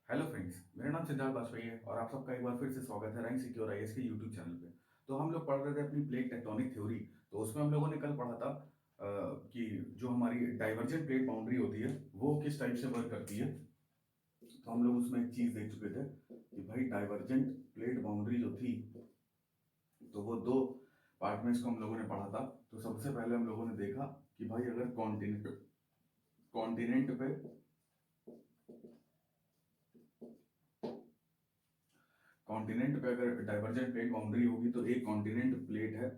Hello friends, मेरा नाम सिद्धार्थ बाजपेयी है और आप सबका एक बार फिर से स्वागत है रैंक सिक्योर आईएएस के यूट्यूब चैनल पे। तो हम लोग पढ़ रहे थे अपनी प्लेट टेक्टोनिक थ्योरी। तो उसमें हम लोगों ने कल पढ़ा था कि जो हमारी डाइवर्जेंट प्लेट बाउंड्री होती है वो किस टाइप से वर्क करती है। तो हम लोग उसमें एक चीज देख चुके थे कि भाई डाइवर्जेंट प्लेट बाउंड्री जो थी तो वो दो पार्ट में इसको हम लोगों ने पढ़ा था। तो सबसे पहले हम लोगों ने देखा कि भाई अगर कॉन्टिनेंट कॉन्टिनेंट पे कॉन्टिनेंट पे अगर डाइवर्जेंट प्लेट बाउंड्री होगी तो एक कॉन्टिनेंट प्लेट है,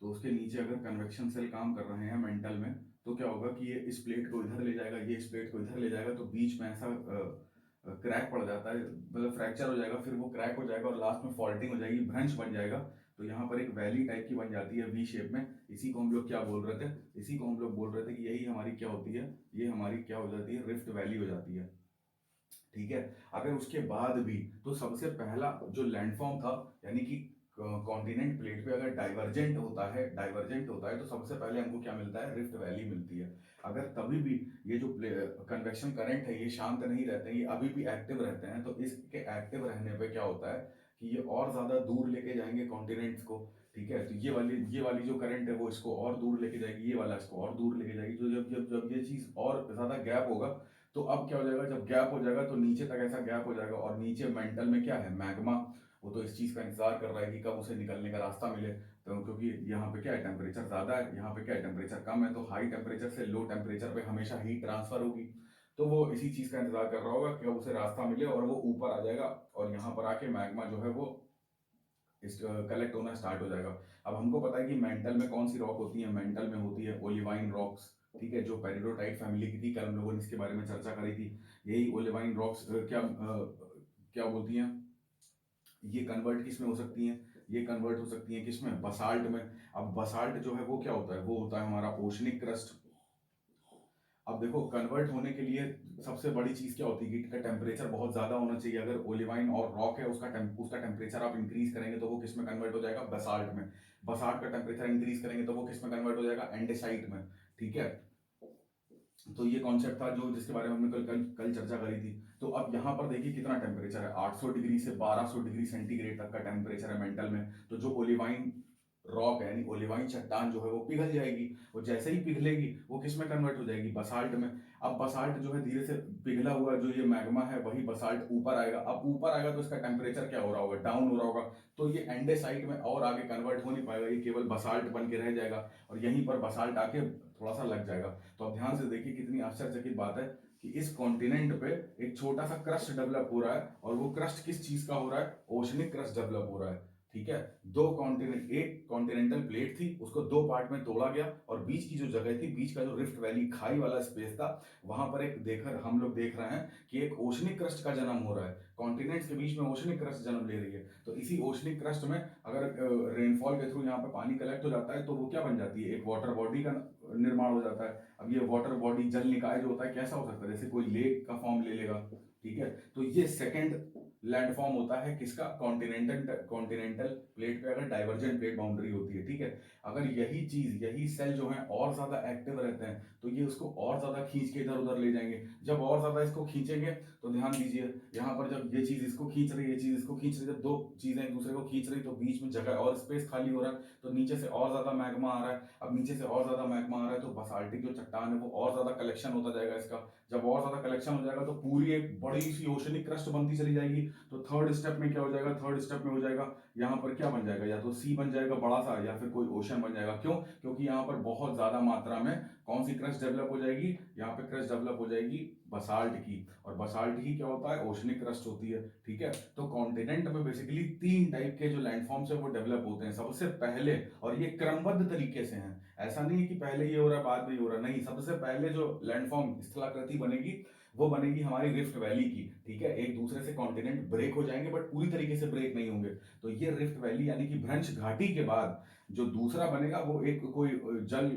तो उसके नीचे अगर कन्वेक्शन सेल काम कर रहे हैं मेंटल में, तो क्या होगा कि ये इस प्लेट को इधर ले जाएगा, ये इस प्लेट को इधर ले जाएगा, तो बीच में ऐसा क्रैक पड़ जाता है, मतलब फ्रैक्चर हो जाएगा, फिर वो क्रैक हो जाएगा और लास्ट में फॉल्टिंग हो जाएगी, भ्रंश बन जाएगा। तो यहाँ पर एक वैली टाइप की बन जाती है वी शेप में। इसी को हम लोग क्या बोल रहे थे, इसी को हम लोग बोल रहे थे कि यही हमारी क्या होती है, ये हमारी क्या हो जाती है, रिफ्ट वैली हो जाती है। ठीक है। अगर उसके बाद भी तो सबसे पहला जो लैंडफॉर्म था, यानी कि कॉन्टिनेंट प्लेट पे अगर डाइवर्जेंट होता है तो सबसे पहले हमको क्या मिलता है, रिफ्ट वैली मिलती है। अगर तभी भी ये जो कन्वेक्शन करंट है ये शांत नहीं रहते हैं, ये अभी भी एक्टिव रहते हैं, तो इसके एक्टिव रहने पे क्या होता है कि ये और ज्यादा दूर लेके जाएंगे कॉन्टिनेंट्स को। ठीक है। तो ये वाली जो करंट है वो इसको और दूर लेके जाएगी, ये वाला इसको और दूर लेके जाएगी। तो जब जब जब ये चीज और ज्यादा गैप होगा, तो अब क्या हो जाएगा, जब गैप हो जाएगा तो नीचे तक ऐसा गैप हो जाएगा, और नीचे मेंटल में क्या है, मैग्मा। वो तो इस चीज का इंतजार कर रहा है कि कब उसे निकलने का रास्ता मिले। तो क्योंकि यहाँ पे क्या है, टेम्परेचर ज्यादा है, यहाँ पे क्या है, टेम्परेचर कम है, तो हाई टेम्परेचर से लो टेम्परेचर पे हमेशा हीट ट्रांसफर होगी। तो वो इसी चीज का इंतजार कर रहा होगा कि कब उसे रास्ता मिले और वो ऊपर आ जाएगा, और यहाँ पर आके मैग्मा जो है वो कलेक्ट होना स्टार्ट हो जाएगा। अब हमको पता है कि मेंटल में कौन सी रॉक होती है, मेंटल में होती है ओलिवाइन रॉक्स। ठीक है, जो पेरिडोटाइट फैमिली की थी, कल हम लोगों ने इसके बारे में चर्चा करी थी। यही ओलिवाइन रॉक्स क्या बोलती हैं, ये कन्वर्ट किस में हो सकती हैं, ये कन्वर्ट हो सकती हैं किस में, बसाल्ट में। अब बसाल्ट जो है वो क्या होता है, वो होता है हमारा ओशनिक क्रस्ट। अब देखो, कन्वर्ट होने के लिए सबसे बड़ी चीज क्या होती है कि टेम्परेचर बहुत ज्यादा होना चाहिए। अगर ओलिवाइन और रॉक है, उसका टेम्परेचर आप इंक्रीज करेंगे तो वो किस में कन्वर्ट हो जाएगा, बसाल्ट में। बसाल्ट का टेम्परेचर इंक्रीज करेंगे तो वो किस में कन्वर्ट हो जाएगा, एंडेसाइट में। ठीक है। तो ये कॉन्सेप्ट था जो जिसके बारे में हमने कल कल कल चर्चा करी थी। तो अब यहाँ पर देखिए कितना टेम्परेचर है, 800 डिग्री से 1200 डिग्री सेंटीग्रेड तक का टेम्परेचर है मेंटल में। तो जो ओलिवाइन रॉक है, यानी ओलिवाइन चट्टान जो है वो पिघल जाएगी, और जैसे ही पिघलेगी वो किस में कन्वर्ट हो जाएगी, बसाल्ट में। अब बसाल्ट जो है धीरे से पिघला हुआ जो ये मैग्मा है वही बसाल्ट ऊपर आएगा। अब ऊपर आएगा तो इसका टेम्परेचर क्या हो रहा होगा, डाउन हो रहा होगा। तो ये एंडेसाइट में और आगे कन्वर्ट हो नहीं पाएगा, ये केवल बसाल्ट बन के रह जाएगा, और यहीं पर बसाल्ट आके थोड़ा सा लग जाएगा। तो अब ध्यान से देखिए कितनी आश्चर्यचकित बात है कि इस कॉन्टिनेंट पे एक छोटा सा क्रस्ट डेवलप हो रहा है, और वो क्रस्ट किस चीज का हो रहा है, ओशनिक क्रस्ट डेवलप हो रहा है। ठीक है। दो कॉन्टिनेंट, एक कॉन्टिनेंटल प्लेट थी, उसको दो पार्ट में तोड़ा गया, और बीच की जो जगह थी, बीच का जो रिफ्ट वैली खाई वाला स्पेस था, वहां पर एक देखकर हम लोग देख रहे हैं कि एक ओशनिक क्रस्ट का जन्म हो रहा है। कॉन्टिनेंट्स के बीच में ओशनिक क्रस्ट जन्म ले रही है। तो इसी ओशनिक क्रस्ट में अगर रेनफॉल के थ्रू यहाँ पे पानी कलेक्ट हो जाता है तो वो क्या बन जाती है, एक वाटर बॉडी का निर्माण हो जाता है। अब ये वाटर बॉडी, जल निकाय जो होता है, कैसा हो सकता है, जैसे कोई लेक का फॉर्म ले लेगा। ठीक है। तो ये सेकंड लैंडफॉर्म होता है किसका, कॉन्टिनेंटल प्लेट पे अगर डाइवर्जेंट प्लेट बाउंड्री होती है। ठीक है। अगर यही चीज, यही सेल जो है और ज्यादा एक्टिव रहते हैं तो ये उसको और ज्यादा खींच के इधर उधर ले जाएंगे। जब और ज्यादा इसको खींचेंगे तो ध्यान दीजिए, यहाँ पर जब ये चीज इसको खींच रही है, ये चीज इसको खींच रही है, जब दो चीजें एक दूसरे को खींच रही तो बीच में जगह और स्पेस खाली हो रहा है, तो नीचे से और ज्यादा मैग्मा आ रहा है। अब नीचे से और ज्यादा मैग्मा आ रहा है तो बसाल्टिक जो चट्टान है वो और ज्यादा कलेक्शन होता जाएगा इसका। जब और ज्यादा कलेक्शन हो जाएगा तो पूरी एक बड़ी सी ओशनिक क्रस्ट बनती चली जाएगी। तो थर्ड स्टेप में क्या हो जाएगा, थर्ड स्टेप में हो जाएगा, यहाँ पर क्या बन जाएगा, या तो सी बन जाएगा बड़ा सा, या फिर कोई ओशन बन जाएगा। क्यों, क्योंकि यहाँ पर बहुत ज्यादा मात्रा में कौन सी क्रस्ट डेवलप हो जाएगी, यहाँ पे क्रस्ट डेवलप हो जाएगी बसाल्ट की, और बसाल्ट ही क्या होता है, ओशनिक क्रस्ट होती है। ठीक है। तो कॉन्टिनेंट में बेसिकली तीन टाइप के जो लैंडफॉर्म्स है वो डेवलप होते हैं सबसे पहले, और ये क्रमबद्ध तरीके से हैं। ऐसा नहीं है कि पहले ये हो रहा है बाद में ये हो रहा है, नहीं, सबसे पहले जो लैंडफॉर्म स्थलाकृति बनेगी वो बनेगी हमारी रिफ्ट वैली की। ठीक है। एक दूसरे से कॉन्टिनेंट ब्रेक हो जाएंगे बट पूरी तरीके से ब्रेक नहीं होंगे। तो ये रिफ्ट वैली यानी कि भ्रंश घाटी के बाद जो दूसरा बनेगा वो एक कोई जल,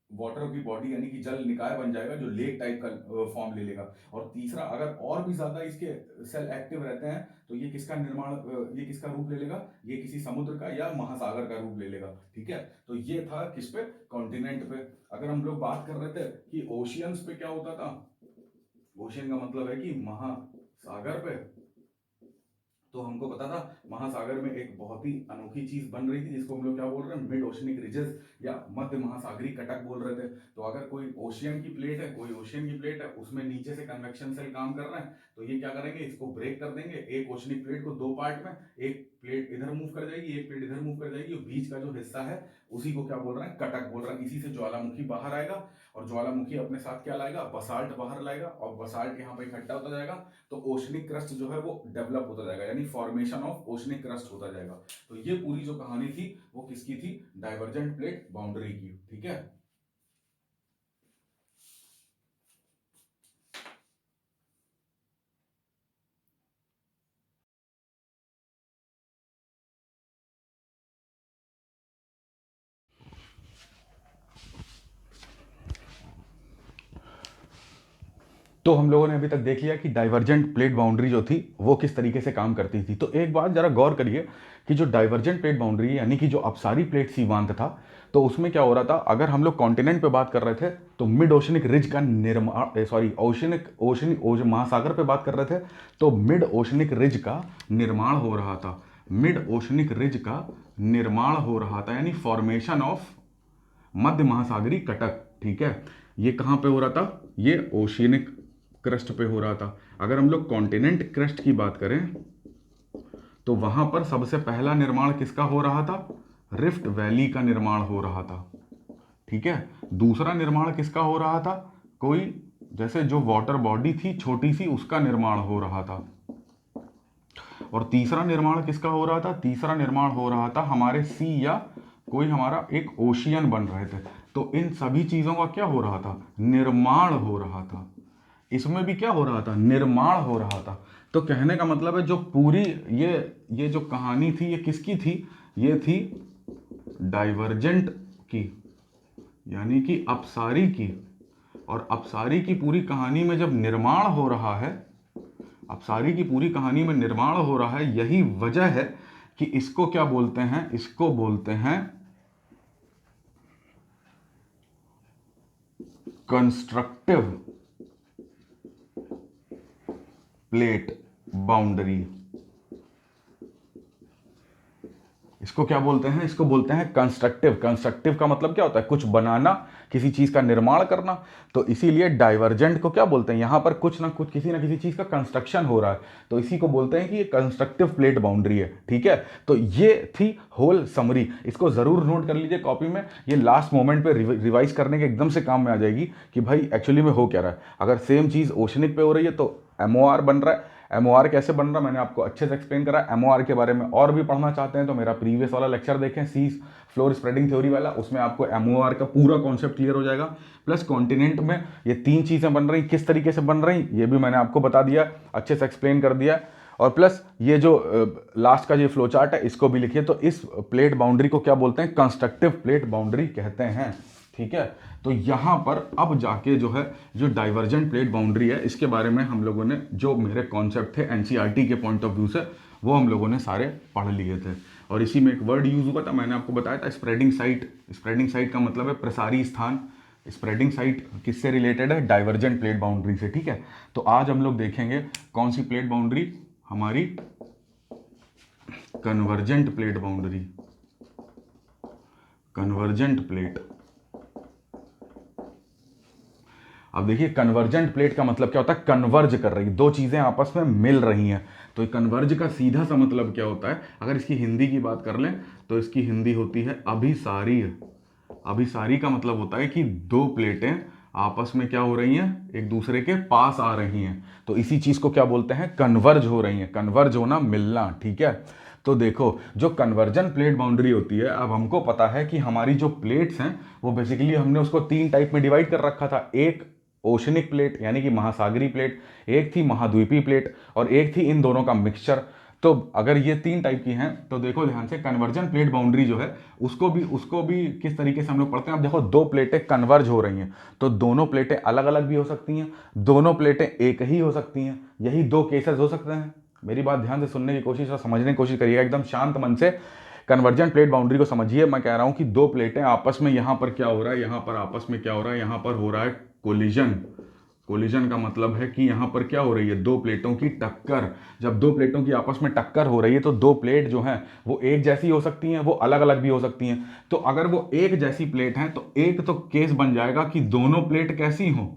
वाटर की बॉडी यानी कि जल निकाय बन जाएगा जो लेक टाइप का फॉर्म ले लेगा। और तीसरा, अगर और भी ज्यादा इसके सेल एक्टिव रहते हैं तो ये किसका निर्माण, ये किसका रूप ले लेगा, ये किसी समुद्र का या महासागर का रूप ले लेगा। ठीक है। तो ये था किस पे, कॉन्टिनेंट पे। अगर हम लोग बात कर रहे थे कि ओशियंस पे क्या होता था, ओशियन का मतलब है कि सागर पे, तो हमको पता था महासागर में एक बहुत ही अनोखी चीज बन रही थी जिसको हम लोग क्या बोल रहे हैं, मिड ओशनिक रिजेस या मध्य महासागरीय कटक बोल रहे थे। तो अगर कोई ओशियन की प्लेट है, कोई ओशियन की प्लेट है, उसमें नीचे से कन्वेक्शन सेल काम कर रहे हैं, तो ये क्या करेंगे, इसको ब्रेक कर देंगे। एक ओशनिक प्लेट को दो पार्ट में, एक प्लेट इधर मूव कर जाएगी, एक प्लेट इधर मूव कर जाएगी, और बीच का जो हिस्सा है उसी को क्या बोल रहे हैं, कटक बोल रहे हैं। इसी से ज्वालामुखी बाहर आएगा, और ज्वालामुखी अपने साथ क्या लाएगा, बसाल्ट बाहर लाएगा, और बसाल्ट यहाँ पे इकट्ठा होता जाएगा, तो ओशनिक क्रस्ट जो है वो डेवलप होता जाएगा, यानी फॉर्मेशन ऑफ ओशनिक क्रस्ट होता जाएगा। तो ये पूरी जो कहानी थी वो किसकी थी, डाइवर्जेंट प्लेट बाउंड्री की। ठीक है, तो हम लोगों ने अभी तक देख लिया कि डाइवर्जेंट प्लेट बाउंड्री जो थी वो किस तरीके से काम करती थी। तो एक बात जरा गौर करिए कि जो डाइवर्जेंट प्लेट बाउंड्री यानी कि जो अपसारी प्लेट सीमांत था, तो उसमें क्या हो रहा था, अगर हम लोग कॉन्टिनेंट पे बात कर रहे थे तो मिड ओशनिक रिज का निर्माण, सॉरी महासागर पे बात कर रहे थे तो मिड ओशनिक रिज का निर्माण हो रहा था, मिड ओशनिक रिज का निर्माण हो रहा था, यानी फॉर्मेशन ऑफ मध्य महासागरीय कटक। ठीक है, ये कहाँ पे हो रहा था, ये ओशियनिक क्रस्ट पे हो रहा था। अगर हम लोग कॉन्टिनेंट क्रस्ट की बात करें तो वहां पर सबसे पहला निर्माण किसका हो रहा था, रिफ्ट वैली का निर्माण हो रहा था। ठीक है, दूसरा निर्माण किसका हो रहा था, कोई जैसे जो वाटर बॉडी थी छोटी सी, उसका निर्माण हो रहा था। और तीसरा निर्माण किसका हो रहा था, तीसरा निर्माण हो रहा था हमारे सी या कोई हमारा एक ओशियन बन रहे थे। तो इन सभी चीजों का क्या हो रहा था, निर्माण हो रहा था। इसमें भी क्या हो रहा था, निर्माण हो रहा था। तो कहने का मतलब है जो पूरी ये जो कहानी थी ये किसकी थी, ये थी डाइवर्जेंट की, यानी कि अपसारी की। और अपसारी की पूरी कहानी में जब निर्माण हो रहा है, अपसारी की पूरी कहानी में निर्माण हो रहा है, यही वजह है कि इसको क्या बोलते हैं, इसको बोलते हैं कंस्ट्रक्टिव प्लेट बाउंड्री। इसको क्या बोलते हैं, इसको बोलते हैं कंस्ट्रक्टिव। कंस्ट्रक्टिव का मतलब क्या होता है, कुछ बनाना, किसी चीज का निर्माण करना। तो इसीलिए डाइवर्जेंट को क्या बोलते हैं, यहां पर कुछ ना कुछ किसी ना किसी चीज का कंस्ट्रक्शन हो रहा है, तो इसी को बोलते हैं कि ये कंस्ट्रक्टिव प्लेट बाउंड्री है। ठीक है, तो ये थी होल समरी, इसको जरूर नोट कर लीजिए कॉपी में, ये लास्ट मोमेंट पे रिवाइज करने के एकदम से काम में आ जाएगी कि भाई एक्चुअली में हो क्या रहा है। अगर सेम चीज ओशनिक पे हो रही है तो एमओआर बन रहा है। एमओआर कैसे बन रहा है मैंने आपको अच्छे से एक्सप्लेन करा। एमओआर के बारे में और भी पढ़ना चाहते हैं तो मेरा प्रीवियस वाला लेक्चर देखें, सी फ्लोर स्प्रेडिंग थ्योरी वाला, उसमें आपको एमओआर का पूरा कॉन्सेप्ट क्लियर हो जाएगा। प्लस कॉन्टिनेंट में ये तीन चीज़ें बन रही, किस तरीके से बन रही ये भी मैंने आपको बता दिया, अच्छे से एक्सप्लेन कर दिया। और प्लस ये जो लास्ट का ये फ्लो चार्ट है इसको भी लिखिए। तो इस प्लेट बाउंड्री को क्या बोलते हैं, कंस्ट्रक्टिव प्लेट बाउंड्री कहते हैं। ठीक है, तो यहां पर अब जाके जो है जो डाइवर्जेंट प्लेट बाउंड्री है इसके बारे में हम लोगों ने जो मेरे कॉन्सेप्ट थे एनसीईआरटी के पॉइंट ऑफ व्यू से वो हम लोगों ने सारे पढ़ लिए थे। और इसी में एक वर्ड यूज हुआ था, मैंने आपको बताया था स्प्रेडिंग साइट। स्प्रेडिंग साइट का मतलब है प्रसारी स्थान। स्प्रेडिंग साइट किससे रिलेटेड है, डाइवर्जेंट प्लेट बाउंड्री से। ठीक है, तो आज हम लोग देखेंगे कौन सी प्लेट बाउंड्री, हमारी convergent plate boundary. Convergent plate, अब देखिए कन्वर्जेंट प्लेट का मतलब क्या होता है, कन्वर्ज कर रही, दो चीजें आपस में मिल रही हैं। तो कन्वर्ज का सीधा सा मतलब क्या होता है, अगर इसकी हिंदी की बात कर लें तो इसकी हिंदी होती है अभिसारीय। अभिसारी का मतलब होता है कि दो प्लेटें आपस में क्या हो रही हैं, एक दूसरे के पास आ रही हैं, तो इसी चीज को क्या बोलते हैं, कन्वर्ज हो रही हैं। कन्वर्ज होना, मिलना। ठीक है, तो देखो जो कन्वर्जन प्लेट बाउंड्री होती है, अब हमको पता है कि हमारी जो प्लेट्स हैं वो बेसिकली हमने उसको तीन टाइप में डिवाइड कर रखा था। एक ओशनिक प्लेट यानी कि महासागरीय प्लेट, एक थी महाद्वीपीय प्लेट, और एक थी इन दोनों का मिक्सचर। तो अगर ये तीन टाइप की हैं तो देखो ध्यान से, कन्वर्जन प्लेट बाउंड्री जो है उसको भी किस तरीके से हम लोग पढ़ते हैं। अब देखो दो प्लेटें कन्वर्ज हो रही हैं तो दोनों प्लेटें अलग अलग भी हो सकती हैं, दोनों प्लेटें एक ही हो सकती हैं, यही दो केसेस हो सकते हैं। मेरी बात ध्यान से सुनने की कोशिश और समझने की कोशिश करिएगा एकदम शांत मन से। कन्वर्जन प्लेट बाउंड्री को समझिए, मैं कह रहा हूं कि दो प्लेटें आपस में, यहां पर क्या हो रहा है, यहां पर आपस में क्या हो रहा है, यहां पर हो रहा है कोलिजन। कोलिजन का मतलब है कि यहाँ पर क्या हो रही है, दो प्लेटों की टक्कर। जब दो प्लेटों की आपस में टक्कर हो रही है तो दो प्लेट जो हैं वो एक जैसी हो सकती हैं, वो अलग अलग भी हो सकती हैं। तो अगर वो एक जैसी प्लेट हैं तो एक तो केस बन जाएगा कि दोनों प्लेट कैसी हो,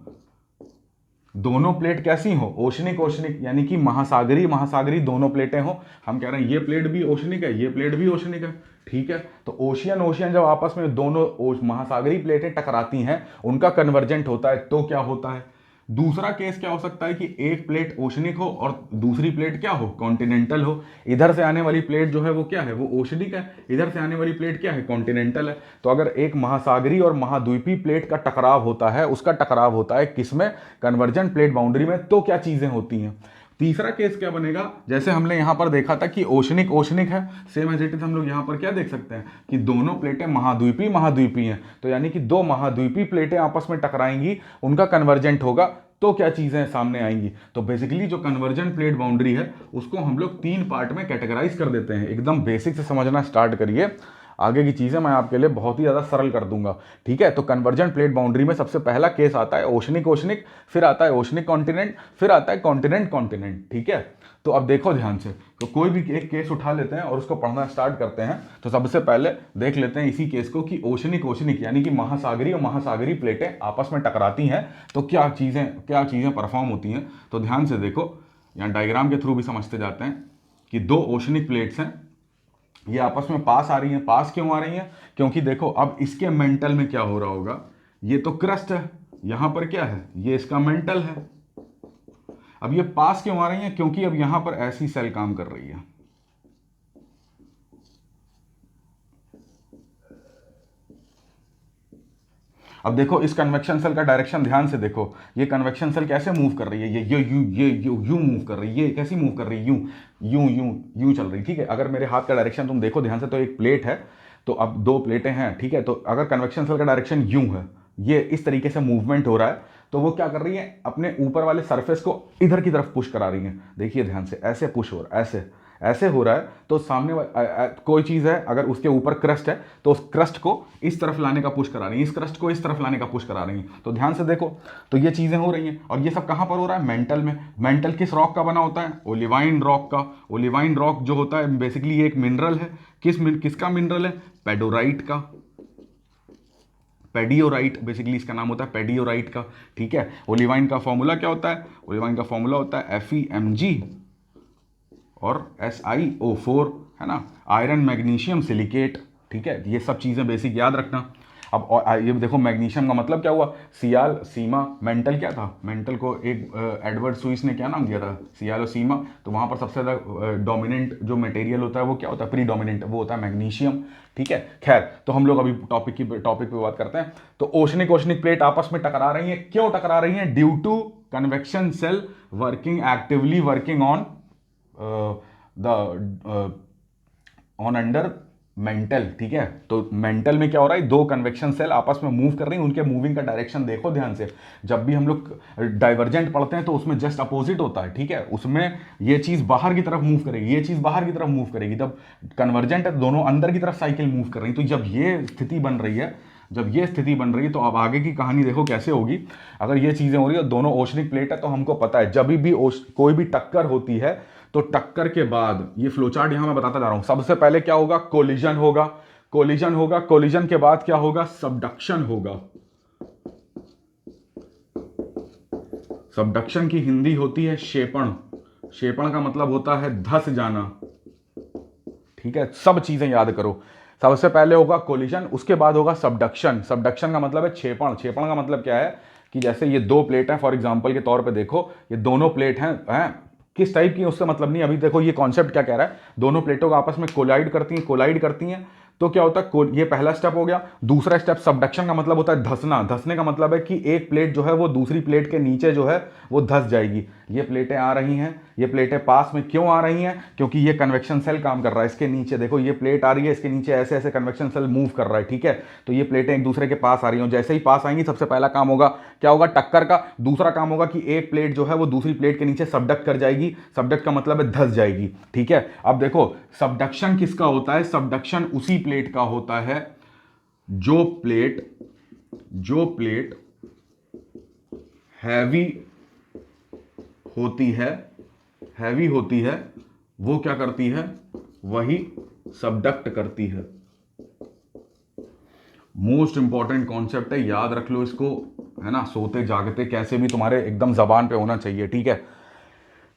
दोनों प्लेट कैसी हो, ओशनिक ओशनिक, यानी कि महासागरी महासागरी दोनों प्लेटें हो। हम कह रहे हैं ये प्लेट भी ओशनिक है, ये प्लेट भी ओशनिक है, ठीक है। तो ओशियन ओशियन जब आपस में दोनों महासागरी प्लेटें टकराती हैं, उनका कन्वर्जेंट होता है, तो क्या होता है। दूसरा केस क्या हो सकता है कि एक प्लेट ओशनिक हो और दूसरी प्लेट क्या हो, कॉन्टिनेंटल हो। इधर से आने वाली प्लेट जो है वो क्या है, वो ओशनिक है, इधर से आने वाली प्लेट क्या है, कॉन्टिनेंटल है। तो अगर एक महासागरी और महाद्वीपीय प्लेट का टकराव होता है, उसका टकराव होता है किसमें, कन्वर्जेंट प्लेट बाउंड्री में, तो क्या चीजें होती हैं। तीसरा केस क्या बनेगा, जैसे हमने यहां पर देखा था कि ओशनिक ओशनिक है, सेम एज इट इज हम लोग यहां पर क्या देख सकते हैं कि दोनों प्लेटें महाद्वीपीय महाद्वीपीय हैं। तो यानी कि दो महाद्वीपीय प्लेटें आपस में टकराएंगी, उनका कन्वर्जेंट होगा, तो क्या चीजें सामने आएंगी। तो बेसिकली जो कन्वर्जेंट प्लेट बाउंड्री है उसको हम लोग तीन पार्ट में कैटेगराइज कर देते हैं। एकदम बेसिक से समझना स्टार्ट करिए, आगे की चीजें मैं आपके लिए बहुत ही ज्यादा सरल कर दूंगा, ठीक है। तो कन्वर्जेंट प्लेट बाउंड्री में सबसे पहला केस आता है ओशनिक ओशनिक, फिर आता है ओशनिक कॉन्टिनेंट, फिर आता है कॉन्टिनेंट कॉन्टिनेंट, ठीक है। तो अब देखो ध्यान से, तो कोई भी एक केस उठा लेते हैं और उसको पढ़ना स्टार्ट करते हैं। तो सबसे पहले देख लेते हैं इसी केस को कि ओशनिक ओशनिक यानी कि महासागरी और महासागरी प्लेटें आपस में टकराती हैं तो क्या चीजें परफॉर्म होती हैं। तो ध्यान से देखो, यहाँ डायग्राम के थ्रू भी समझते जाते हैं कि दो ओशनिक प्लेट्स हैं, ये आपस में पास आ रही हैं। पास क्यों आ रही हैं, क्योंकि देखो अब इसके मेंटल में क्या हो रहा होगा, ये तो क्रस्ट है, यहां पर क्या है, ये इसका मेंटल है। अब ये पास क्यों आ रही हैं, क्योंकि अब यहां पर ऐसी सेल काम कर रही है। अब देखो इस कन्वेक्शन सेल का डायरेक्शन ध्यान से देखो, ये कन्वेक्शन सेल कैसे मूव कर रही है, ये यू मूव कर रही है, ये कैसी मूव कर रही है, यूं चल रही, ठीक है। अगर मेरे हाथ का डायरेक्शन तुम देखो ध्यान से, तो एक प्लेट है, तो अब दो प्लेटें हैं, ठीक है। तो अगर कन्वेक्शन सेल का डायरेक्शन यूं है, ये इस तरीके से मूवमेंट हो रहा है, तो वो क्या कर रही है, अपने ऊपर वाले सरफेस को इधर की तरफ पुश करा रही है। देखिए ध्यान से, ऐसे पुश हो रहा है, ऐसे हो रहा है। तो सामने कोई चीज़ है, अगर उसके ऊपर क्रस्ट है तो उस क्रस्ट को इस तरफ लाने का पुश करा रही है, इस क्रस्ट को इस तरफ लाने का पुश करा रही है। तो ध्यान से देखो, तो ये चीज़ें हो रही हैं। और ये सब कहाँ पर हो रहा है, मेंटल में। मेंटल किस रॉक का बना होता है, ओलिवाइन रॉक का। ओलिवाइन रॉक जो होता है बेसिकली एक मिनरल है, किसका मिनरल है, पेडोराइट का, पेडियोराइट बेसिकली इसका नाम होता है, पेडियोराइट का, ठीक है। ओलिवाइन का फॉर्मूला क्या होता है, ओलिवाइन का फॉर्मूला होता है FeMg और SiO4, है ना, आयरन मैग्नीशियम सिलिकेट, ठीक है। ये सब चीज़ें बेसिक याद रखना। अब ये देखो मैग्नीशियम का मतलब क्या हुआ, सियाल सीमा। मेंटल क्या था, मेंटल को एक एडवर्ड स्विस ने क्या नाम दिया था, सियाल और सीमा। तो वहाँ पर सबसे ज़्यादा डोमिनेंट जो मटेरियल होता है वो क्या होता है, प्री डोमिनेंट, वो होता है मैग्नीशियम, ठीक है। खैर, तो हम लोग अभी टॉपिक पे बात करते हैं। तो ओशनिक ओशनिक प्लेट आपस में टकरा रही हैं, क्यों टकरा रही हैं, due to convection cell actively working on on under mantle, ठीक है। तो मेंटल में क्या हो रहा है, दो कन्वेक्शन सेल आपस में मूव कर रही हैं, उनके मूविंग का डायरेक्शन देखो ध्यान से। जब भी हम लोग डाइवर्जेंट पढ़ते हैं तो उसमें जस्ट अपोजिट होता है, ठीक है। उसमें ये चीज बाहर की तरफ मूव करेगी, ये चीज बाहर की तरफ मूव करेगी। जब कन्वर्जेंट है तो दोनों अंदर की तरफ साइकिल मूव कर रही है। तो जब ये स्थिति बन रही है, तो अब आगे की कहानी देखो कैसे होगी। अगर ये चीजें हो रही है, दोनों ओशनिक प्लेट है, तो हमको पता है जब भी कोई भी टक्कर होती है तो टक्कर के बाद, ये फ्लोचार्ट यहां मैं बताता जा रहा हूं, सबसे पहले क्या होगा, कोलिजन होगा। कोलिजन के बाद क्या होगा, सबडक्शन होगा। सबडक्शन की हिंदी होती है शेपण। शेपण का मतलब होता है धस जाना, ठीक है। सब चीजें याद करो, सबसे पहले होगा कोलिजन, उसके बाद होगा सबडक्शन। सबडक्शन का मतलब है छेपण। छेपण का मतलब क्या है कि जैसे ये दो प्लेट हैं, फॉर एग्जांपल के तौर पे देखो, ये दोनों प्लेट हैं, किस टाइप की उससे मतलब नहीं। अभी देखो ये कॉन्सेप्ट क्या कह रहा है, दोनों प्लेटों का आपस में कोलाइड करती हैं। तो क्या होता है, ये पहला स्टेप हो गया। दूसरा स्टेप सबडक्शन का मतलब होता है धसना। धसने का मतलब है कि एक प्लेट जो है वो दूसरी प्लेट के नीचे जो है वो धस जाएगी। ये प्लेटें आ रही हैं, ये प्लेटें पास में क्यों आ रही हैं, क्योंकि ये कन्वेक्शन सेल काम कर रहा है। इसके नीचे देखो, ये प्लेट आ रही है, इसके नीचे ऐसे ऐसे कन्वेक्शन सेल मूव कर रहा है, ठीक है। तो ये प्लेटें एक दूसरे के पास आ रही हैं, जैसे ही पास आएंगी सबसे पहला काम होगा क्या होगा, टक्कर का। दूसरा काम होगा कि एक प्लेट जो है वो दूसरी प्लेट के नीचे सबडक्ट कर जाएगी। सबडक्ट का मतलब है धस जाएगी, ठीक है। अब देखो सबडक्शन किसका होता है, सबडक्शन उसी प्लेट का होता है जो प्लेट हैवी होती है, हैवी होती है, वो क्या करती है, वही सबडक्ट करती है। मोस्ट इंपॉर्टेंट कॉन्सेप्ट है, याद रख लो इसको, है ना, सोते जागते कैसे भी तुम्हारे एकदम जबान पे होना चाहिए, ठीक है।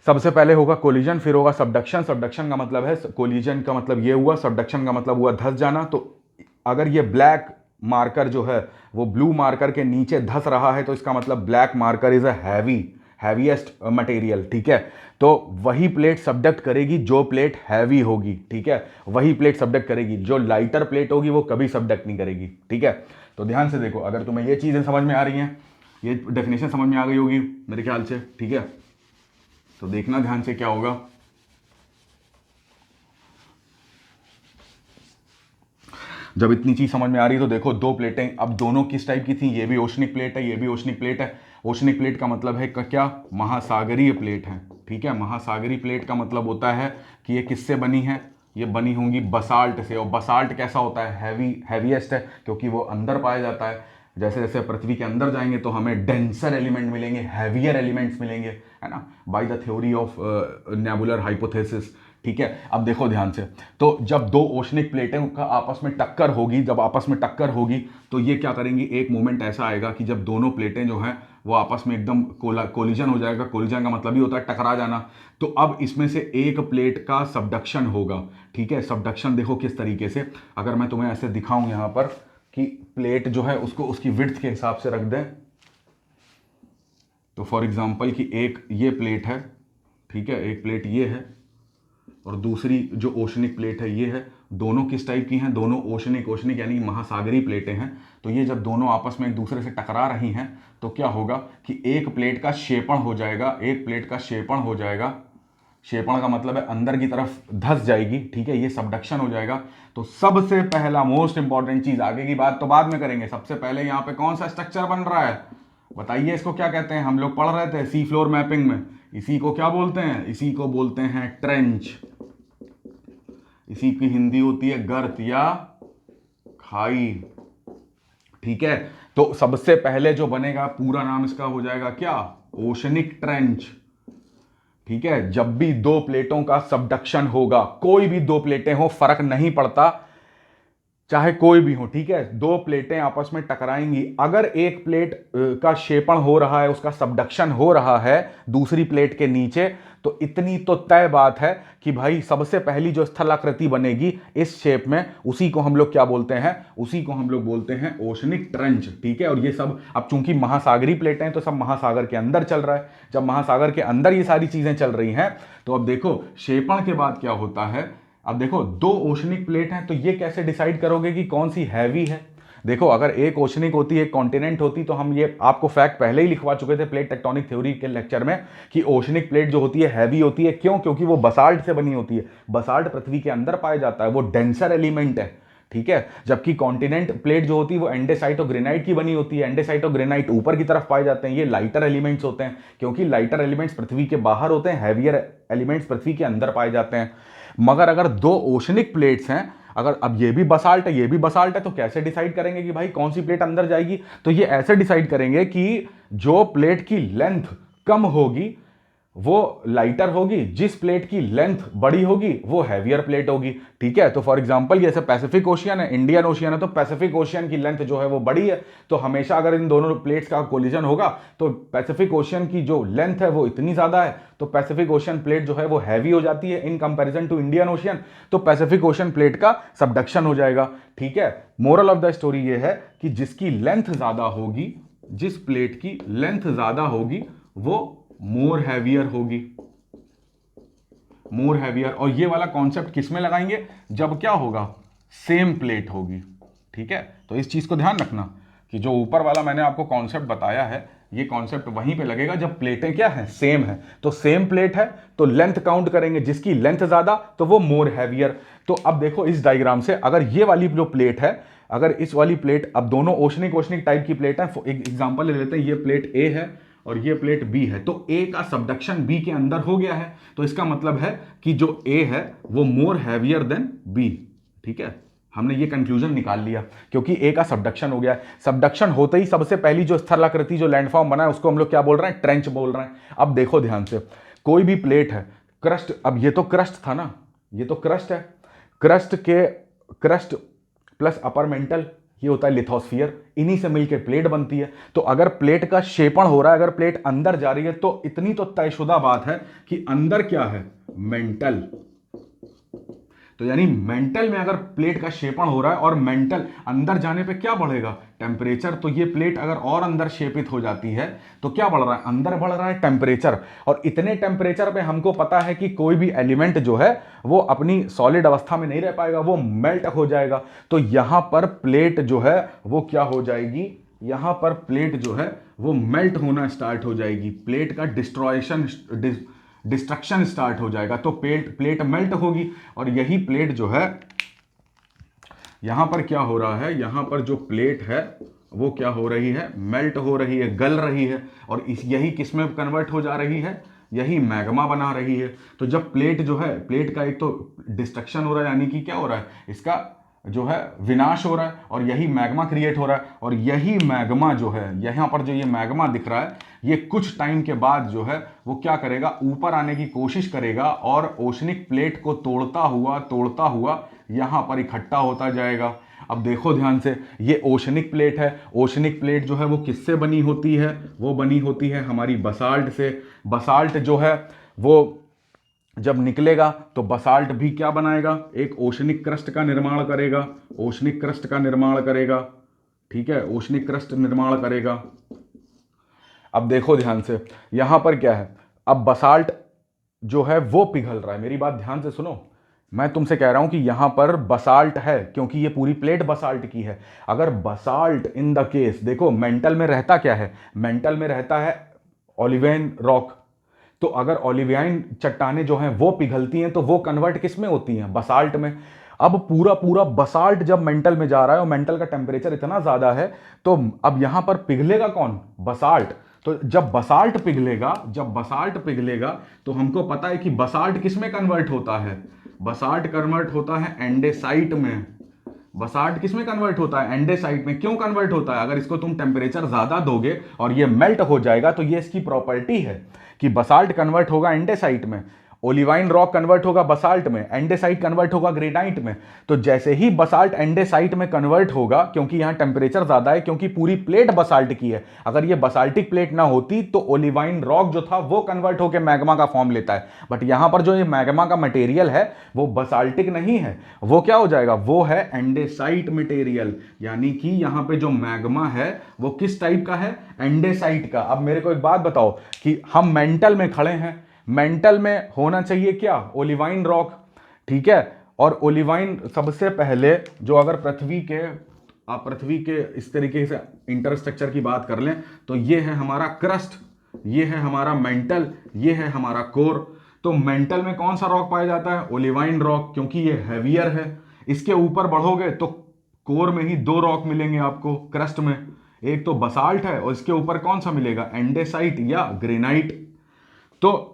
सबसे पहले होगा कोलिजन, फिर होगा सबडक्शन। सबडक्शन का मतलब है, कोलिजन का मतलब ये हुआ, सबडक्शन का मतलब हुआ धस जाना। तो अगर ये ब्लैक मार्कर जो है वो ब्लू मार्कर के नीचे धस रहा है तो इसका मतलब black marker is a heaviest material, ठीक है। तो वही प्लेट सबडक्ट करेगी जो प्लेट हैवी होगी, ठीक है, वही प्लेट सबडक्ट करेगी। जो लाइटर प्लेट होगी वो कभी सबडक्ट नहीं करेगी, ठीक है। तो ध्यान से देखो, अगर तुम्हें ये चीज़ें समझ में आ रही हैं, ये डेफिनेशन समझ में आ गई होगी मेरे ख्याल से, ठीक है। तो देखना ध्यान से क्या होगा। जब इतनी चीज समझ में आ रही है तो देखो, दो प्लेटें, अब दोनों किस टाइप की थी, ये भी ओशनिक प्लेट है, ये भी ओशनिक प्लेट है। ओशनिक प्लेट का मतलब है क्या, महासागरीय प्लेट है, ठीक है। महासागरीय प्लेट का मतलब होता है कि ये किससे बनी है, ये बनी होंगी बसाल्ट से। और बसाल्ट कैसा होता है, हैवीएस्ट है, क्योंकि वो अंदर पाया जाता है। जैसे जैसे पृथ्वी के अंदर जाएंगे तो हमें डेंसर एलिमेंट मिलेंगे, हैवियर एलिमेंट्स मिलेंगे, है ना, by the theory of nebular hypothesis, ठीक है। अब देखो ध्यान से, तो जब दो ओशनिक प्लेटें का आपस में टक्कर होगी, जब आपस में टक्कर होगी तो ये क्या करेंगी, एक मोमेंट ऐसा आएगा कि जब दोनों प्लेटें जो हैं वो आपस में एकदम कोलिजन हो जाएगा। कोलिजन का मतलब ही होता है टकरा जाना। तो अब इसमें से एक प्लेट का सबडक्शन होगा, ठीक है। सबडक्शन देखो किस तरीके से, अगर मैं तुम्हें ऐसे दिखाऊं यहां पर कि प्लेट जो है उसको उसकी विड्थ के हिसाब से रख दें, तो फॉर एग्जांपल कि एक ये प्लेट है, ठीक है, एक प्लेट ये है और दूसरी जो ओशनिक प्लेट है ये है। दोनों किस टाइप की हैं, दोनों ओशनिक यानी महासागरीय प्लेटें हैं। तो ये जब दोनों आपस में एक दूसरे से टकरा रही हैं तो क्या होगा कि एक प्लेट का क्षेपण हो जाएगा, एक प्लेट का क्षेपण हो जाएगा। क्षेपण का मतलब है अंदर की तरफ धस जाएगी, ठीक है, ये सबडक्शन हो जाएगा। तो सबसे पहला मोस्ट इंपॉर्टेंट चीज, आगे की बात तो बाद में करेंगे, सबसे पहले यहाँ पे कौन सा स्ट्रक्चर बन रहा है बताइए, इसको क्या कहते हैं, हम लोग पढ़ रहे थे सी फ्लोर मैपिंग में, इसी को क्या बोलते हैं, इसी को बोलते हैं ट्रेंच। इसी की हिंदी होती है गर्त या खाई, ठीक है। तो सबसे पहले जो बनेगा, पूरा नाम इसका हो जाएगा क्या, ओशनिक ट्रेंच, ठीक है। जब भी दो प्लेटों का सबडक्शन होगा, कोई भी दो प्लेटें हो फर्क नहीं पड़ता, चाहे कोई भी हो, ठीक है, दो प्लेटें आपस में टकराएंगी, अगर एक प्लेट का क्षेपण हो रहा है, उसका सबडक्शन हो रहा है दूसरी प्लेट के नीचे, तो इतनी तो तय बात है कि भाई सबसे पहली जो स्थलाकृति बनेगी इस शेप में, उसी को हम लोग क्या बोलते हैं, उसी को हम लोग बोलते हैं ओशनिक ट्रेंच, ठीक है। और ये सब अब चूंकि महासागरीय प्लेटें हैं तो सब महासागर के अंदर चल रहा है। जब महासागर के अंदर ये सारी चीजें चल रही हैं तो अब देखो क्षेपण के बाद क्या होता है। अब देखो दो ओशनिक प्लेट हैं तो ये कैसे डिसाइड करोगे कि कौन सी हैवी है। देखो अगर एक ओशनिक होती है, एक कॉन्टिनेंट होती, तो हम ये आपको फैक्ट पहले ही लिखवा चुके थे प्लेट टेक्टोनिक थ्योरी के लेक्चर में कि ओशनिक प्लेट जो होती है हैवी होती है। क्यों? क्योंकि वो बसाल्ट से बनी होती है। बसाल्ट पृथ्वी के अंदर पाया जाता है, वो डेंसर एलिमेंट है, ठीक है। जबकि कॉन्टिनेंट प्लेट जो होती है वो एंडेसाइट और ग्रेनाइट की बनी होती है। एंडेसाइट और ग्रेनाइट ऊपर की तरफ पाए जाते हैं, ये लाइटर एलिमेंट्स होते हैं, क्योंकि लाइटर एलिमेंट्स पृथ्वी के बाहर होते हैं, हैवियर एलिमेंट्स पृथ्वी के अंदर पाए जाते हैं। मगर अगर दो ओशनिक प्लेट्स हैं, अगर अब ये भी बसाल्ट है ये भी बसाल्ट है, तो कैसे डिसाइड करेंगे कि भाई कौन सी प्लेट अंदर जाएगी? तो ये ऐसे डिसाइड करेंगे कि जो प्लेट की लेंथ कम होगी वो लाइटर होगी, जिस प्लेट की लेंथ बड़ी होगी वो हैवियर प्लेट होगी, ठीक है। तो फॉर एग्जांपल जैसे पैसिफिक ओशियन है, इंडियन ओशियन है, तो पैसिफिक ओशियन की लेंथ जो है वो बड़ी है, तो हमेशा अगर इन दोनों प्लेट्स का कोलिजन होगा तो पैसिफिक ओशियन की जो लेंथ है वो इतनी ज्यादा है, तो पैसिफिक ओशियन प्लेट जो है वो हैवी हो जाती है in comparison to Indian Ocean, तो पैसिफिक ओशियन प्लेट का सबडक्शन हो जाएगा, ठीक है। मोरल ऑफ द स्टोरी ये है कि जिसकी लेंथ ज्यादा होगी, जिस प्लेट की लेंथ ज्यादा होगी वो मोर हैवियर होगी, मोर हैवियर। और ये वाला कॉन्सेप्ट किस में लगाएंगे? जब क्या होगा, सेम प्लेट होगी, ठीक है। तो इस चीज को ध्यान रखना कि जो ऊपर वाला मैंने आपको कॉन्सेप्ट बताया है, ये कॉन्सेप्ट वहीं पे लगेगा जब प्लेटें क्या है, सेम है। तो सेम प्लेट है तो लेंथ काउंट करेंगे, जिसकी लेंथ ज्यादा तो वो मोर हैवियर। तो अब देखो इस डायग्राम से, अगर ये वाली जो प्लेट है, अगर इस वाली प्लेट, अब दोनों ओशनिक टाइप की प्लेट है, एक एग्जांपल ले लेते हैं, ये प्लेट ए है और ये प्लेट बी है, तो ए का सबडक्शन बी के अंदर हो गया है, तो इसका मतलब है कि जो ए है वो मोर हैवियर देन बी, ठीक है। हमने ये कंक्लूजन निकाल लिया, क्योंकि ए का सबडक्शन हो गया है। सबडक्शन होते ही सबसे पहली जो स्थलाकृति जो लैंडफॉर्म बना है उसको हम लोग क्या बोल रहे हैं, ट्रेंच बोल रहे हैं। अब देखो ध्यान से, कोई भी प्लेट है, क्रस्ट, अब ये तो क्रस्ट था ना, ये तो क्रस्ट है, क्रस्ट प्लस अपर मेंटल, ये होता है लिथोस्फियर, इन्हीं से मिलकर प्लेट बनती है। तो अगर प्लेट का क्षेपण हो रहा है, अगर प्लेट अंदर जा रही है, तो इतनी तो तयशुदा बात है कि अंदर क्या है, मेंटल। तो यानी मेंटल में अगर प्लेट का क्षेपण हो रहा है और मेंटल अंदर जाने पे क्या बढ़ेगा, टेम्परेचर। तो ये प्लेट अगर और अंदर क्षेपित हो जाती है तो क्या बढ़ रहा है, अंदर बढ़ रहा है टेम्परेचर। और इतने टेम्परेचर पे हमको पता है कि कोई भी एलिमेंट जो है वो अपनी सॉलिड अवस्था में नहीं रह पाएगा, वो मेल्ट हो जाएगा। तो यहां पर प्लेट जो है वो क्या हो जाएगी, यहां पर प्लेट जो है वो मेल्ट होना स्टार्ट हो जाएगी, प्लेट का डिस्ट्रक्शन स्टार्ट हो जाएगा। तो प्लेट मेल्ट होगी और यही प्लेट जो है, यहां पर क्या हो रहा है, यहां पर जो प्लेट है वो क्या हो रही है, मेल्ट हो रही है, गल रही है। और यही किस में कन्वर्ट हो जा रही है, यही मैग्मा बना रही है। तो जब प्लेट जो है, प्लेट का एक तो डिस्ट्रक्शन हो रहा है, यानी कि क्या हो रहा है, इसका जो है विनाश हो रहा है, और यही मैग्मा क्रिएट हो रहा है। और यही मैग्मा जो है, यहां पर जो ये मैग्मा दिख रहा है, ये कुछ टाइम के बाद जो है वो क्या करेगा, ऊपर आने की कोशिश करेगा और ओशनिक प्लेट को तोड़ता हुआ यहां पर इकट्ठा होता जाएगा। अब देखो ध्यान से, ये ओशनिक प्लेट है। ओशनिक प्लेट जो है वो किससे बनी होती है, वो बनी होती है हमारी बसाल्ट से। बसाल्ट जो है वो जब निकलेगा तो बसाल्ट भी क्या बनाएगा, एक ओशनिक क्रस्ट का निर्माण करेगा, ओशनिक क्रस्ट का निर्माण करेगा, ठीक है, ओशनिक क्रस्ट निर्माण करेगा। अब देखो ध्यान से, यहां पर क्या है, अब बसाल्ट जो है वो पिघल रहा है। मेरी बात ध्यान से सुनो, मैं तुमसे कह रहा हूं कि यहां पर बसाल्ट है, क्योंकि ये पूरी प्लेट बसाल्ट की है। अगर बसाल्ट इन द केस, देखो मेंटल में रहता क्या है, मेंटल में रहता है ओलिवेन रॉक। तो अगर ओलिवियाइन चट्टानें जो हैं वो पिघलती हैं तो वो कन्वर्ट किस में होती हैं, बसाल्ट में। अब पूरा पूरा बसाल्ट जब मेंटल में जा रहा है और मेंटल का टेम्परेचर इतना ज्यादा है, तो अब यहां पर पिघलेगा कौन, बसाल्ट। तो जब बसाल्ट पिघलेगा तो हमको पता है कि बसाल्ट किस में कन्वर्ट होता है, बसाल्ट कन्वर्ट होता है एंडेसाइट में। बसाल्ट किस में कन्वर्ट होता है, एंडेसाइट में। क्यों कन्वर्ट होता है, अगर इसको तुम टेम्परेचर ज्यादा दोगे और ये मेल्ट हो जाएगा, तो ये इसकी प्रॉपर्टी है कि बसाल्ट कन्वर्ट होगा एंडेसाइट में, ओलिवाइन रॉक कन्वर्ट होगा बसाल्ट में, एंडेसाइट कन्वर्ट होगा ग्रेनाइट में। तो जैसे ही बसाल्ट एंडेसाइट में कन्वर्ट होगा, क्योंकि यहां टेम्परेचर ज्यादा है, क्योंकि पूरी प्लेट बसाल्ट की है, अगर ये बसाल्टिक प्लेट ना होती तो ओलिवाइन रॉक जो था वो कन्वर्ट होकर मैग्मा का फॉर्म लेता है। बट यहां पर जो ये मैग्मा का मटेरियल है वो बसाल्टिक नहीं है, वो क्या हो जाएगा, वो है एंडेसाइट मटेरियल। यानी कि यहां पे जो मैग्मा है वो किस टाइप का है, एंडेसाइट का। अब मेरे को एक बात बताओ कि हम मेंटल में खड़े हैं, मेंटल में होना चाहिए क्या, ओलिवाइन रॉक, ठीक है। और ओलिवाइन सबसे पहले जो, अगर पृथ्वी के इस तरीके से इंटरस्ट्रक्चर की बात कर लें, तो ये है हमारा क्रस्ट, ये है हमारा मेंटल, ये है हमारा कोर। तो मेंटल में कौन सा रॉक पाया जाता है, ओलिवाइन रॉक, क्योंकि ये हैवियर है। इसके ऊपर बढ़ोगे तो कोर में ही दो रॉक मिलेंगे आपको क्रस्ट में, एक तो बसाल्ट है और इसके ऊपर कौन सा मिलेगा, एंडेसाइट या ग्रेनाइट। तो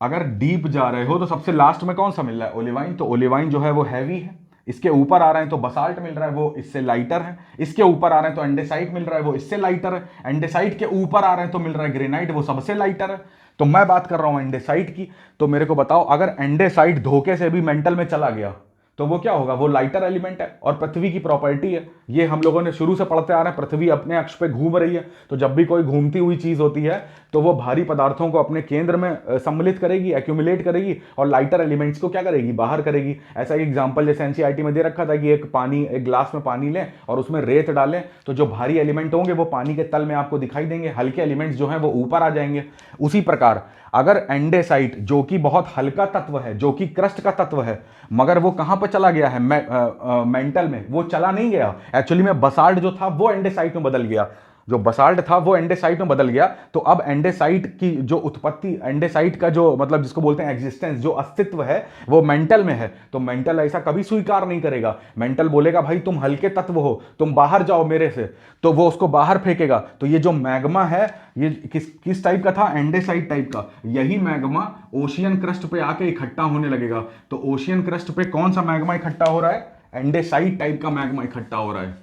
अगर डीप जा रहे हो तो सबसे लास्ट में कौन सा मिल रहा है, ओलिवाइन। तो ओलिवाइन जो है वो हैवी है, इसके ऊपर आ रहे हैं तो बसाल्ट मिल रहा है, वो इससे लाइटर है। इसके ऊपर आ रहे हैं तो एंडेसाइट मिल रहा है, वो इससे लाइटर है। एंडेसाइट के ऊपर आ रहे हैं तो मिल रहा है ग्रेनाइट, वो सबसे लाइटर है। तो मैं बात कर रहा हूं एंडेसाइट की। तो मेरे को बताओ, अगर एंडेसाइट धोखे से भी मेंटल में चला गया तो वो क्या होगा, वो लाइटर एलिमेंट है। और पृथ्वी की प्रॉपर्टी है, ये हम लोगों ने शुरू से पढ़ते आ रहे हैं, पृथ्वी अपने अक्ष पे घूम रही है। तो जब भी कोई घूमती हुई चीज होती है तो वो भारी पदार्थों को अपने केंद्र में सम्मिलित करेगी, एक्यूमुलेट करेगी, और लाइटर एलिमेंट्स को क्या करेगी, बाहर करेगी। ऐसा एक एग्जांपल जैसे एनसीईआरटी में दे रखा था कि एक ग्लास में पानी लें और उसमें रेत डालें, तो जो भारी एलिमेंट होंगे वो पानी के तल में आपको दिखाई देंगे, हल्के एलिमेंट्स जो हैं वो ऊपर आ जाएंगे। उसी प्रकार अगर एंडेसाइट, जो कि बहुत हल्का तत्व है, जो कि क्रस्ट का तत्व है, मगर वो कहां पर चला गया है, मेंटल में, वो चला नहीं गया। एक्चुअली में बसाल्ट जो था वो एंडेसाइट में बदल गया, जो बसाल्ट था वो एंडेसाइट में बदल गया। तो अब एंडेसाइट की जो उत्पत्ति, एंडेसाइट का जो मतलब जिसको बोलते हैं एग्जिस्टेंस, जो अस्तित्व है, वो मेंटल में है। तो मेंटल ऐसा कभी स्वीकार नहीं करेगा। मेंटल बोलेगा भाई तुम हल्के तत्व हो, तुम बाहर जाओ मेरे से, तो वो उसको बाहर फेंकेगा। तो ये जो मैग्मा है ये किस टाइप का था, एंडेसाइट टाइप का। यही मैग्मा ओशियन क्रस्ट पे आके इकट्ठा होने लगेगा। तो ओशियन क्रस्ट पे कौन सा मैग्मा इकट्ठा हो रहा है, एंडेसाइट टाइप का मैग्मा इकट्ठा हो रहा है,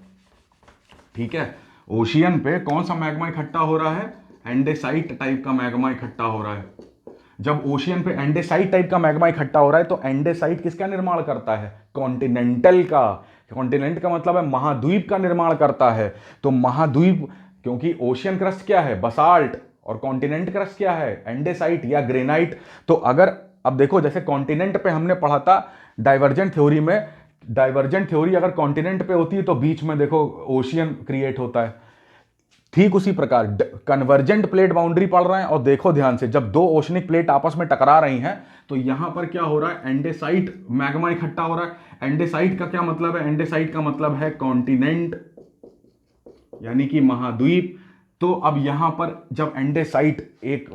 ठीक है। ओशियन पे कौन सा मैग्मा इकट्ठा हो रहा है, एंडेसाइट टाइप का मैग्मा इकट्ठा हो रहा है। जब ओशियन पे एंडेसाइट टाइप का मैग्मा इकट्ठा हो रहा है तो एंडेसाइट किसका निर्माण करता है, कॉन्टिनेंटल का। कॉन्टिनेंट का मतलब है महाद्वीप का निर्माण करता है। तो महाद्वीप, क्योंकि ओशियन क्रस्ट क्या है, बसाल्ट, और कॉन्टिनेंट क्रस्ट क्या है, एंडेसाइट या ग्रेनाइट। तो अगर अब देखो, जैसे कॉन्टिनेंट पे हमने पढ़ा था डाइवर्जेंट थ्योरी में, डाइवर्जेंट थ्योरी अगर कॉन्टिनेंट पे होती है तो बीच में देखो ओशियन क्रिएट होता है। ठीक उसी प्रकार कन्वर्जेंट प्लेट बाउंड्री पढ़ रहे हैं, और देखो ध्यान से, जब दो ओशनिक प्लेट आपस में टकरा रही हैं तो यहां पर क्या हो रहा है, एंडेसाइट मैग्मा इकट्ठा हो रहा है। एंडेसाइट का क्या मतलब है, एंडेसाइट का मतलब है कॉन्टिनेंट, यानी कि महाद्वीप। तो अब यहां पर जब एंडेसाइट एक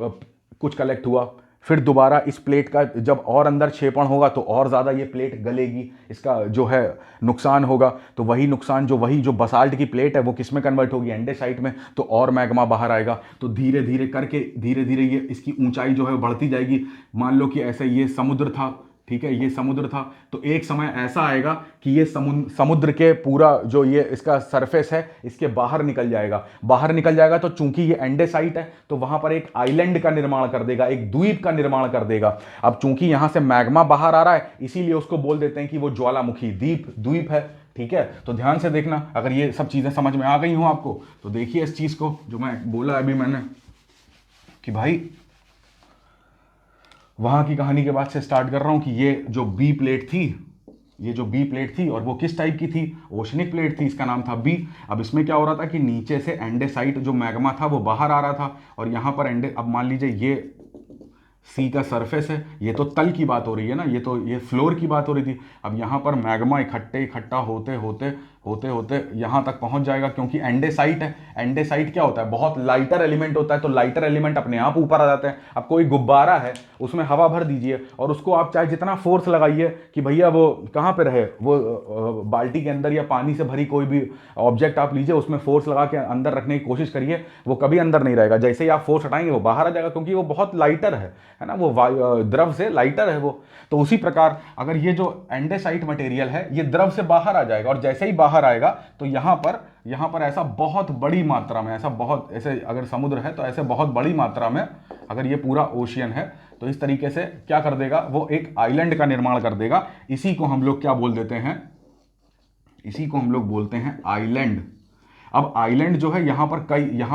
कुछ कलेक्ट हुआ, फिर दोबारा इस प्लेट का जब और अंदर क्षेपण होगा तो और ज़्यादा ये प्लेट गलेगी, इसका जो है नुकसान होगा। तो वही नुकसान वही जो बसाल्ट की प्लेट है वो किस में कन्वर्ट होगी, एंडेसाइट में, तो और मैग्मा बाहर आएगा। तो धीरे धीरे करके धीरे धीरे ये इसकी ऊंचाई जो है बढ़ती जाएगी। मान लो कि ऐसे ये समुद्र था, ठीक है, ये समुद्र था, तो एक समय ऐसा आएगा कि ये समुद्र के पूरा जो ये इसका सरफेस है इसके बाहर निकल जाएगा। बाहर निकल जाएगा तो चूंकि ये एंडेसाइट है तो वहां पर एक आइलैंड का निर्माण कर देगा, एक द्वीप का निर्माण कर देगा। अब चूंकि यहां से मैग्मा बाहर आ रहा है इसीलिए उसको बोल देते हैं कि वो ज्वालामुखी द्वीप है, ठीक है। तो ध्यान से देखना, अगर ये सब चीजें समझ में आ गई हो आपको तो देखिए इस चीज को जो मैं बोला अभी मैंने कि भाई वहां की कहानी के बाद से स्टार्ट कर रहा हूं कि ये जो बी प्लेट थी, ये जो बी प्लेट थी और वो किस टाइप की थी, ओशनिक प्लेट थी, इसका नाम था बी। अब इसमें क्या हो रहा था कि नीचे से एंडेसाइट जो मैग्मा था वो बाहर आ रहा था, और यहां पर अब मान लीजिए ये सी का सरफेस है, ये तो तल की बात हो रही है ना, ये फ्लोर की बात हो रही थी। अब यहाँ पर मैग्मा इकट्ठा होते होते होते होते यहाँ तक पहुँच जाएगा, क्योंकि एंडेसाइट है। एंडेसाइट क्या होता है, बहुत लाइटर एलिमेंट होता है, तो लाइटर एलिमेंट अपने आप ऊपर आ जाते हैं। अब कोई गुब्बारा है उसमें हवा भर दीजिए और उसको आप चाहे जितना फोर्स लगाइए कि भैया वो कहाँ पे रहे, वो बाल्टी के अंदर या पानी से भरी कोई भी ऑब्जेक्ट आप लीजिए, उसमें फोर्स लगा के अंदर रखने की कोशिश करिए, वो कभी अंदर नहीं रहेगा। जैसे ही आप फोर्स हटाएंगे वो बाहर आ जाएगा, क्योंकि वो बहुत लाइटर है ना, वो द्रव से लाइटर है वो। तो उसी प्रकार अगर ये जो एंडेसाइट मटेरियल है ये द्रव से बाहर आ जाएगा, और जैसे ही बाहर आएगा तो यहाँ पर ऐसा बहुत बड़ी मात्रा में, ऐसे अगर समुद्र है तो ऐसे बहुत बड़ी मात्रा में अगर ये पूरा ओशियन है तो इस तरीके से क्या कर देगा, वो एक आइलैंड का निर्माण कर देगा। इसी को हम लोग क्या बोल देते हैं, इसी को हम लोग बोलते हैं आइलैंड। अब आइलैंड जो है यहाँ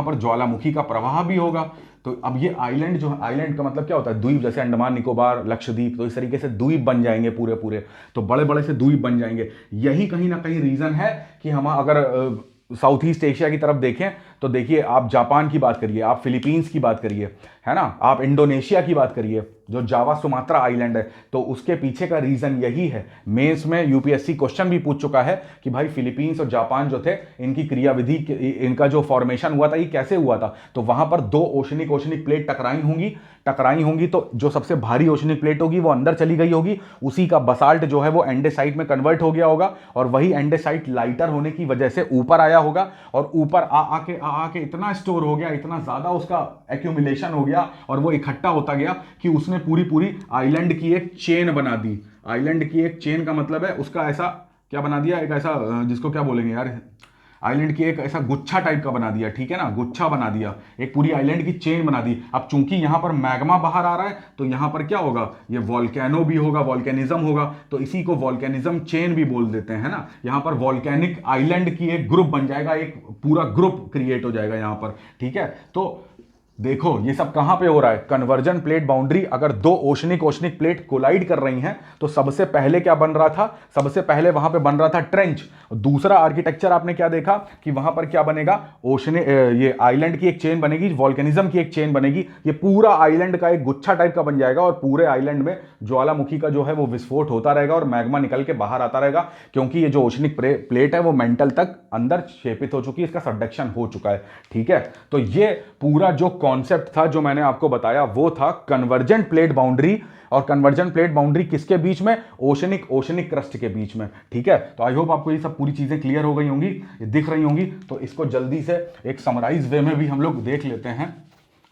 पर ज्वालामुखी का प्रवाह भी होगा। तो अब ये आइलैंड जो है, आइलैंड का मतलब क्या होता है, द्वीप, जैसे अंडमान निकोबार, लक्षद्वीप, तो इस तरीके से द्वीप बन जाएंगे पूरे, तो बड़े बड़े से द्वीप बन जाएंगे। यही कहीं ना कहीं रीजन है कि हम अगर साउथ ईस्ट एशिया की तरफ देखें तो देखिए, आप जापान की बात करिए, आप फिलीपींस की बात करिए, है ना, आप इंडोनेशिया की बात करिए, जो जावा सुमात्रा आइलैंड है, तो उसके पीछे का रीजन यही है। मेंस में यूपीएससी क्वेश्चन भी पूछ चुका है कि भाई फिलीपींस और जापान जो थे, इनकी क्रियाविधि, इनका जो फॉर्मेशन हुआ था ये कैसे हुआ था। तो वहां पर दो ओशनिक प्लेट टकराई होंगी, तो जो सबसे भारी ओशनिक प्लेट होगी वो अंदर चली गई होगी, उसी का बसाल्ट जो है वो एंडेसाइट में कन्वर्ट हो गया होगा, और वही एंडेसाइट लाइटर होने की वजह से ऊपर आया होगा, और ऊपर आके इतना स्टोर हो गया, इतना ज्यादा उसका एक्यूमुलेशन हो गया और वो इकट्ठा होता गया कि उसने पूरी आइलैंड की एक चेन बना दी। आइलैंड की एक चेन का मतलब है उसका ऐसा क्या बना दिया, एक ऐसा जिसको क्या बोलेंगे यार, आइलैंड की एक ऐसा गुच्छा टाइप का बना दिया, ठीक है ना, गुच्छा बना दिया, एक पूरी आइलैंड की चेन बना दी। अब चूंकि यहां पर मैग्मा बाहर आ रहा है तो यहां पर क्या होगा, ये वॉल्केनो भी होगा, वॉल्केनिज्म होगा, तो इसी को वॉल्केनिज्म चेन भी बोल देते हैं, है ना। यहां पर वॉल्केनिक आइलैंड की एक ग्रुप बन जाएगा, एक पूरा ग्रुप क्रिएट हो जाएगा यहां पर, ठीक है। तो देखो ये सब कहां पे हो रहा है, कन्वर्जन प्लेट बाउंड्री। अगर दो ओशनिक प्लेट कोलाइड कर रही हैं तो सबसे पहले क्या बन रहा था, सबसे पहले वहां पे बन रहा था ट्रेंच। दूसरा आर्किटेक्चर आपने क्या देखा कि वहां पर क्या बनेगा, ये आइलैंड की एक चेन बनेगी, वॉल्केनिज्म की एक चेन बनेगी, ये पूरा आइलैंड का एक गुच्छा टाइप का बन जाएगा, और पूरे आइलैंड में ज्वालामुखी का जो है वो विस्फोट होता रहेगा और मैग्मा निकल के बाहर आता रहेगा, क्योंकि ये जो ओशनिक प्लेट है वो मेंटल तक अंदर क्षेपित हो चुकी है, इसका सबडक्शन हो चुका है, ठीक है। तो ये पूरा जो कॉन्सेप्ट था जो मैंने आपको बताया वो था कन्वर्जेंट प्लेट बाउंड्री। और कन्वर्जन प्लेट बाउंड्री किसके बीच में, ओशनिक क्रस्ट के बीच में, ठीक है। तो आई होप आपको ये सब पूरी चीजें क्लियर हो गई होंगी, दिख रही होंगी। तो इसको जल्दी से एक समराइज वे में भी हम लोग देख लेते हैं।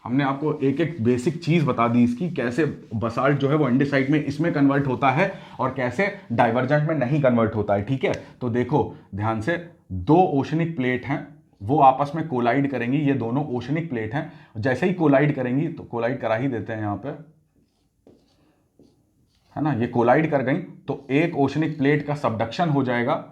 हमने आपको एक एक बेसिक चीज़ बता दी इसकी, कैसे बसाल्ट जो है वो एंडेसाइट में इसमें कन्वर्ट होता है और कैसे डाइवर्जेंट में नहीं कन्वर्ट होता है। ठीक है, तो देखो ध्यान से, दो ओशनिक प्लेट हैं, वो आपस में कोलाइड करेंगी, ये दोनों ओशनिक प्लेट हैं। जैसे ही कोलाइड करेंगी, तो कोलाइड करा ही देते हैं यहाँ पे, है ना, ये कोलाइड कर गई तो एक ओशनिक प्लेट का सबडक्शन हो जाएगा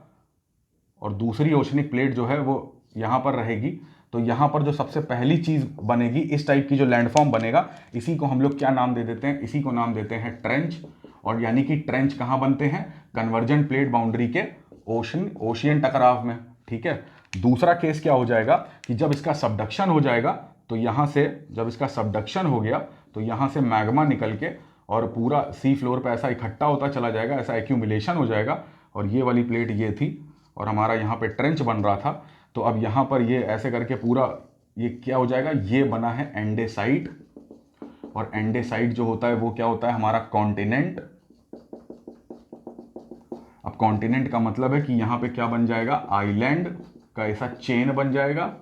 और दूसरी ओशनिक प्लेट जो है वो यहाँ पर रहेगी। तो यहाँ पर जो सबसे पहली चीज़ बनेगी, इस टाइप की जो लैंडफॉर्म बनेगा, इसी को हम लोग क्या नाम दे देते हैं, इसी को नाम देते हैं ट्रेंच। और यानी कि ट्रेंच कहाँ बनते हैं, कन्वर्जेंट प्लेट बाउंड्री के ओशियन टकराव में। ठीक है, दूसरा केस क्या हो जाएगा कि जब इसका सबडक्शन हो जाएगा, तो यहाँ से जब इसका सबडक्शन हो गया तो यहाँ से मैग्मा निकल के और पूरा सी फ्लोर पे ऐसा इकट्ठा होता चला जाएगा, ऐसा एक्यूमुलेशन हो जाएगा। और ये वाली प्लेट ये थी और हमारा यहाँ पे ट्रेंच बन रहा था। तो अब यहाँ पर ये ऐसे करके पूरा ये क्या हो जाएगा, ये बना है एंडेसाइट। और एंडेसाइट जो होता है वो क्या होता है, हमारा कॉन्टिनेंट। अब कॉन्टिनेंट का मतलब है कि यहाँ पे क्या बन जाएगा, आइलैंड का ऐसा चेन बन जाएगा,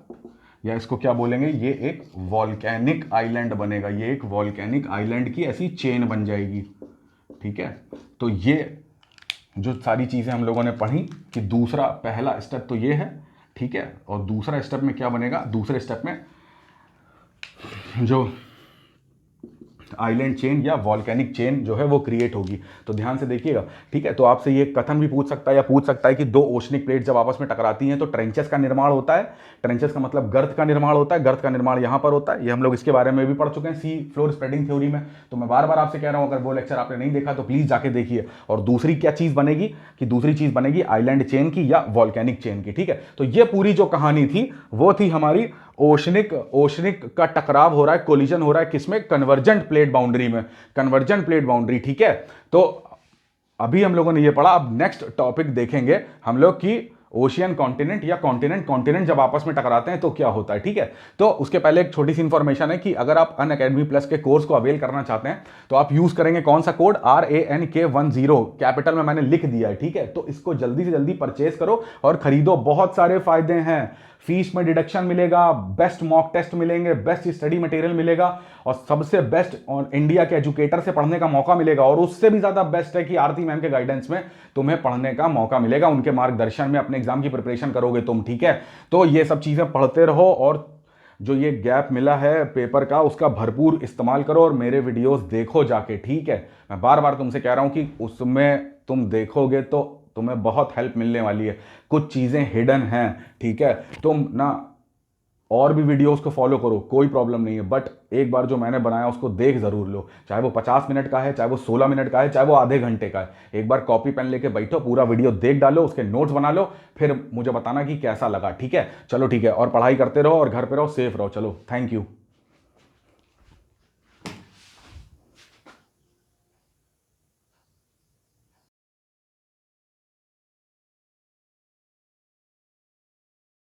या इसको क्या बोलेंगे, ये एक वॉल्केनिक आइलैंड बनेगा, ये एक वॉल्केनिक आइलैंड की ऐसी चेन बन जाएगी। ठीक है, तो ये जो सारी चीज़ें हम लोगों ने पढ़ी कि दूसरा पहला स्टेप तो ये है। ठीक है, और दूसरा स्टेप में क्या बनेगा, दूसरे स्टेप में जो आइलैंड चेन या वॉल्केनिक चेन जो है वो क्रिएट होगी। तो ध्यान से देखिएगा। ठीक है, तो आपसे ये कथन भी पूछ सकता है या पूछ सकता है कि दो ओशनिक प्लेट जब आपस में टकराती हैं तो ट्रेंचेस का निर्माण होता है। ट्रेंचेस का मतलब गर्त का निर्माण होता है, गर्त का निर्माण यहाँ पर होता है। ये हम लोग इसके बारे में भी पढ़ चुके हैं सी फ्लोर स्प्रेडिंग थ्योरी में। तो मैं बार बार आपसे कह रहा हूँ, अगर वो लेक्चर आपने नहीं देखा तो प्लीज जाके देखिए। और दूसरी क्या चीज़ बनेगी कि दूसरी चीज़ बनेगी आइलैंड चेन की या वॉल्केनिक चेन की। ठीक है, तो ये पूरी जो कहानी थी वो थी हमारी ओशनिक का टकराव हो रहा है, कोलिजन हो रहा है किसमें, कन्वर्जेंट प्लेट बाउंड्री में, कन्वर्जेंट प्लेट बाउंड्री। ठीक है, तो अभी हम लोगों ने ये पढ़ा। अब नेक्स्ट टॉपिक देखेंगे हम लोग कि ओशियन कॉन्टिनेंट या कॉन्टिनेंट जब आपस में टकराते हैं तो क्या होता है। ठीक है, तो उसके पहले एक छोटी सी इंफॉर्मेशन है कि अगर आप अनअकैडमी प्लस के कोर्स को अवेल करना चाहते हैं तो आप यूज करेंगे कौन सा कोड, RANK10 कैपिटल में मैंने लिख दिया है। ठीक है, तो इसको जल्दी से जल्दी परचेज करो और खरीदो, बहुत सारे फायदे हैं। फीस में डिडक्शन मिलेगा, बेस्ट मॉक टेस्ट मिलेंगे, बेस्ट स्टडी मटेरियल मिलेगा और सबसे बेस्ट और इंडिया के एजुकेटर से पढ़ने का मौका मिलेगा। और उससे भी ज़्यादा बेस्ट है कि आरती मैम के गाइडेंस में तुम्हें पढ़ने का मौका मिलेगा, उनके मार्गदर्शन में अपने एग्जाम की प्रिपरेशन करोगे तुम। ठीक है, तो ये सब चीज़ें पढ़ते रहो और जो ये गैप मिला है पेपर का उसका भरपूर इस्तेमाल करो और मेरे वीडियोस देखो जाके। ठीक है, मैं बार बार तुमसे कह रहा हूँ कि उसमें तुम देखोगे तो तुम्हें बहुत हेल्प मिलने वाली है। कुछ चीज़ें हिडन हैं। ठीक है, तुम ना और भी वीडियोस को फॉलो करो, कोई प्रॉब्लम नहीं है, बट एक बार जो मैंने बनाया उसको देख ज़रूर लो, चाहे वो 50 मिनट का है, चाहे वो 16 मिनट का है, चाहे वो आधे घंटे का है। एक बार कॉपी पेन लेके बैठो, पूरा वीडियो देख डालो, उसके नोट्स बना लो, फिर मुझे बताना कि कैसा लगा। ठीक है, चलो ठीक है, और पढ़ाई करते रहो और घर पे रहो, सेफ रहो। चलो, थैंक यू।